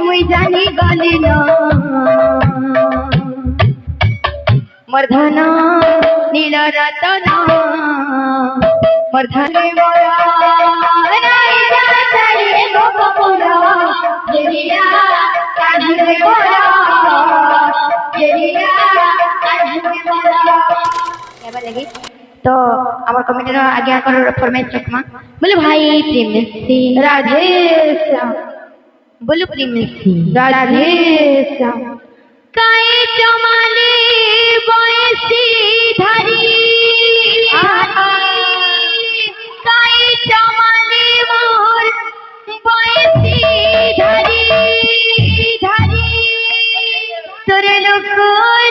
মুই জানি গলি না মর্ধনা নীল রতন মর্ধনে মোরা নাই যাতারে গোপপুরা জেরিয়া কাঁধে মোরা জেরিয়া কাঁধে মোরা এবার দেখি तो আমার কমিটির আগে করার ফরমাইশ চকমা বলে ভাই প্রেম সে রাধে শ্যাম बोलो प्रेम से राधे श्याम काए चमाले बयसी धारी काए चमाले मोर बयसी धारी धारी तोरे लोक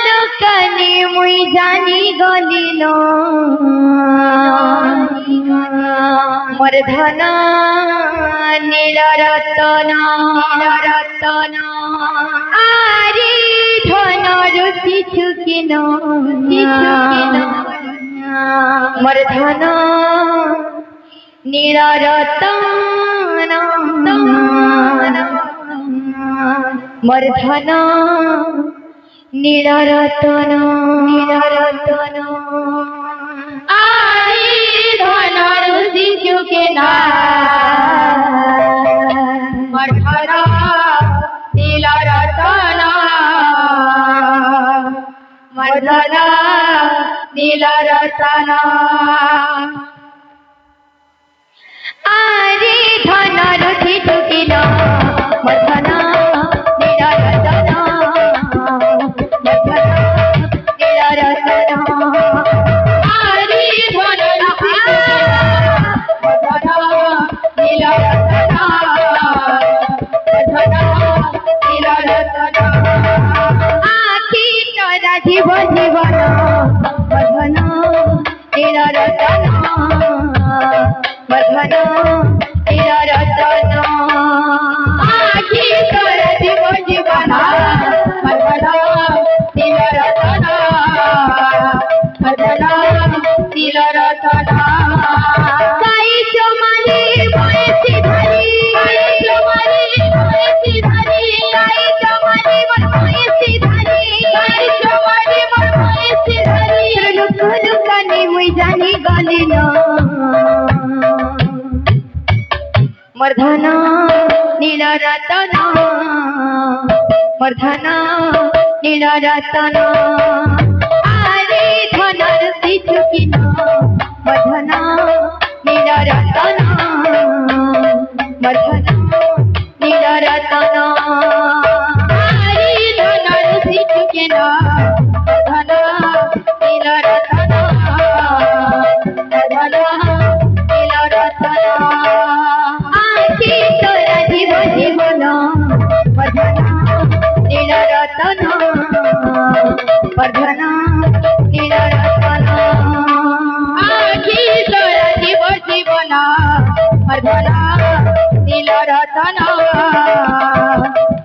लोकने मुई जानी गलिलो मोर धना नील रतन आरे धनर किछुकिन मोर धन नील रतन मोर धन नील रतन आरे धनर किछुकिन मर्धना नील रतन मर्धना नील रतन आरे धनर किछुकिन मर्धना नील रतन मर्धना नील रतन आरे धनर नील रतन आखी तोरा जीव जीवन मर्धना नील रतन मर्धना नील रतन आखी तोरा जीव जीवन मर्धना नील रतन मर्धना नील रतन काई चमाले बयसी धारी काई चमाले बयसी धारी काई चमाले मोर बयसी धारी काई चमाले मोर बयसी धारी लोक लोकने मुई जानी गलिलो मर्धना नील रतन मर्धना नील रतन आरे धनर किछुकिन मर्धना नील रतन मर्धना नील रतन आरे धनर किछुकिन मर्धना नील रतन मर्धना नील रतन आखी तोरा जीव जीवन मर्धना नील रतन मर्धना नील रतन आखी तोरा जीव जीवन मर्धना नील रतन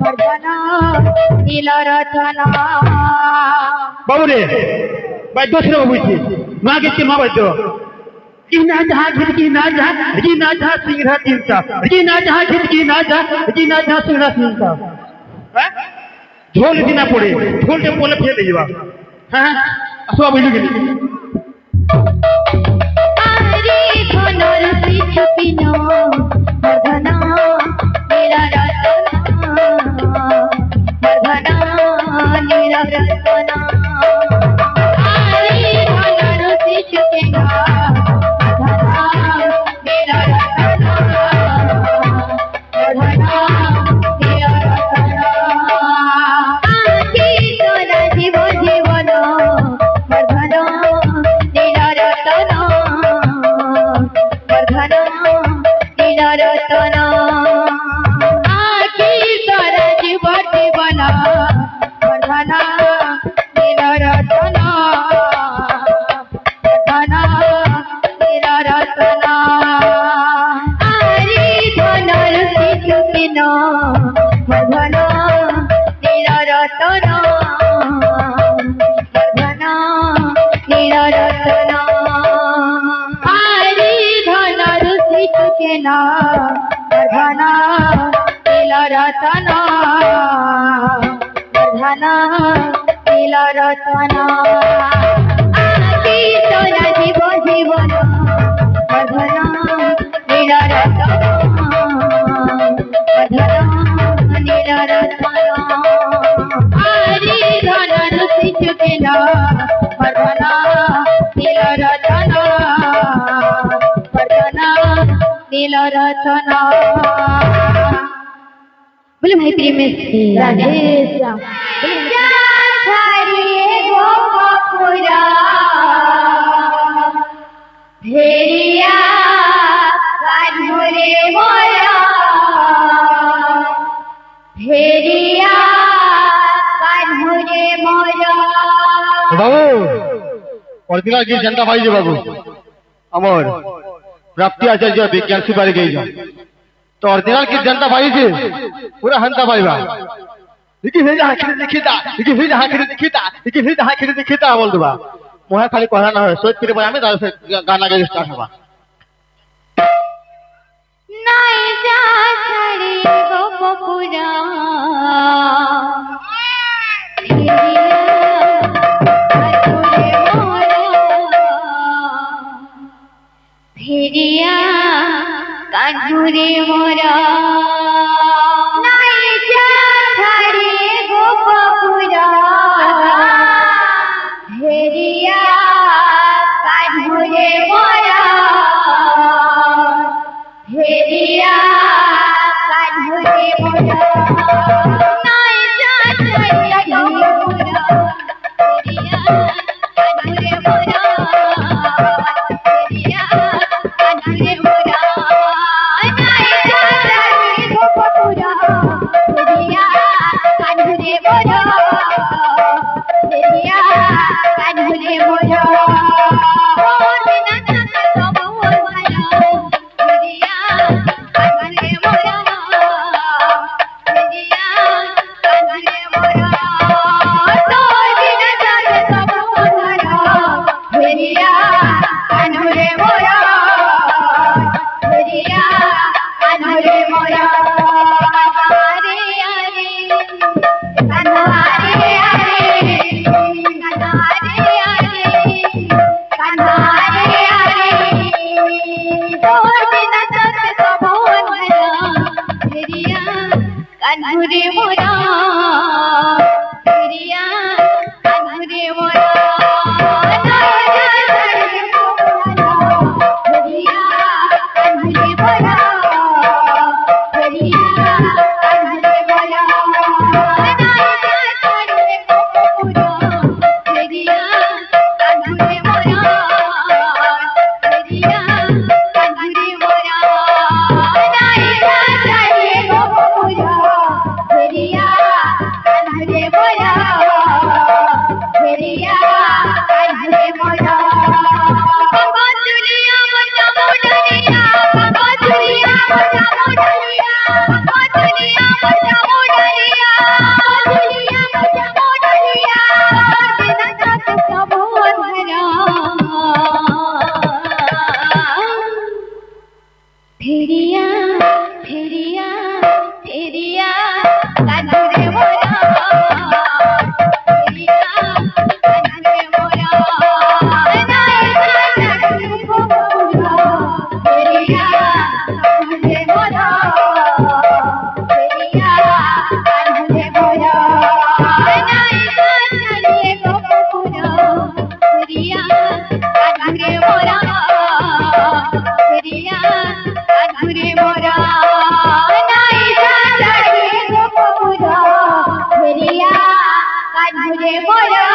मर्धना नील रतन बाबू रे भाई दूसरे बाबू जी माँ के माँ बच्चों ना जहाँ खिड़की ना जहाँ सिंगरा तीनता ना जहाँ खिड़की ना जहाँ सिंगरा तीनता झोल दिना पड़े झोल के बोले फेल जावा हाँ असवा बोलू के आरे धनर किछुकिन मर्धना नील रतन मर्धना नील रतन आरे धनर किछुकिन मर्धना नील रतन मर्धना नील रतन आखी तोरा जीव जीवन मर्धना नील रतन मर्धना नील रतन आखी तोरा जीव जीवन मर्धना नील रतन मर्धना नील रतन आरे धनर किछुकिन मर्धना नील रतन मर्धना नील रतन आरे धनर किछुकिन मर्धना नील রতন বর্ধন নীল রতন আকি তোরা জীব জীবন বর্ধন নীল রতন বর্ধন নীল রতন আরি ধন রুচি চুকিল বর্ধন নীল রতন বর্ধন নীল রতন बोले भाई प्रेम से राधे श्याम भेड़िया कान्हरे मोरा भेड़िया कान्हरे मोरा বাবু অরিজিনাল কি জানতা পাইছে বাবু আমার প্রাপ্তি আচার্য বিজ্ঞান সুপারি গেই যা तो ओरिजिनल की जनता भाई से पूरा हंता भाई बा लेकिन हे जहां खिरे दिखिता लेकिन हे जहां खिरे दिखिता लेकिन हे जहां खिरे दिखिता बोल दबा मोहा खाली कहना ना है सोच फिर में दाल से गाना के स्टार्ट होगा नहीं जा छड़ी गो बपुरा भेड़िया कान्हरे मोरा नहीं जा छड़ी गो बपुरा भेड़िया कान्हरे मोरा भेड़िया कान्हरे मोरा नहीं जा छड़ी गो बपुरा भेड़िया कान्हरे मोरा भेड़िया कान्हरे मोरा कान्हरे मोरा भेड़िया कान्हरे मोरा भेड़िया कान्हरे मोरा भेड़िया कान्हरे मोरा भेड़िया कान्हरे मोरा भेड़िया कान्हरे मोरा भेड़िया कान्हरे मोरा भेड़िया कान्हरे मोरा बाबा चुलिया मोटा मोडलिया बाबा चुलिया मोटा मोडलिया बाबा चुलिया मोटा मोडलिया चुलिया मोटा मोडलिया बिना साथ सब भरा भेड़िया भेड़िया भेड़िया कान्हरे मोरा भेड़िया कान्हरे मोरा नहीं छड़ी गो बपुरा भेड़िया कान्हरे मोरा भेड़िया कान्हरे मोरा नहीं छड़ी गो बपुरा भेड़िया कान्हरे मोरा भेड़िया कान्हरे मोरा नहीं छड़ी गो बपुरा भेड़िया कान्हरे मोरा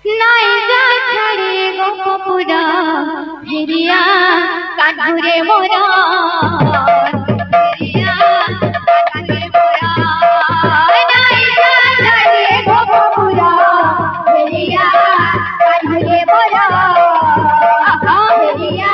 नहीं जा छड़ी गो बपुरा भेड़िया कान्हरे मोरा भेड़िया कान्हरे मोरा नहीं जा छड़ी गो बपुरा भेड़िया कान्हरे मोरा भेड़िया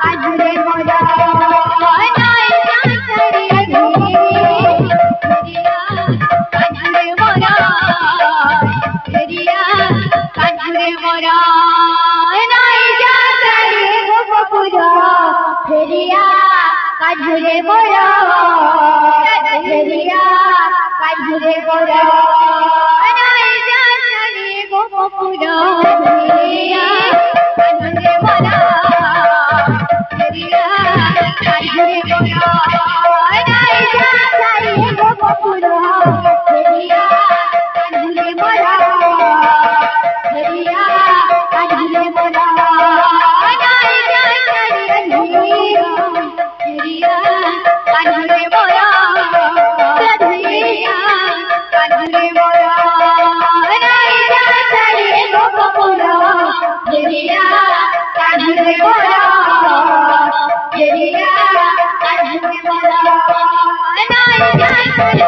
কাজরে মোরা নাই যাচারি কাজরে মোরা কাজরে মোরা নাই যাচারি গোপুরা ফেরিয়া কাজরে মোরা ফেরিয়া কাজরে মোরা নাই যাচারি গোপুরা ফেরিয়া কাজরে মোরা ফেরিয়া কাজরে মোরা নাই যাচারি গোপুরা ফেরিয়া কাজরে মোরা ফেরিয়া কাজরে মোরা নাই যাচারি ফেরিয়া কাজরে মোরা ফেরিয়া কাজরে মোরা নাই যাচারি গোপুরা ফেরিয়া কাজরে মোরা ফেরিয়া কাজরে মোরা নাই যাচারি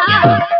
Yeah.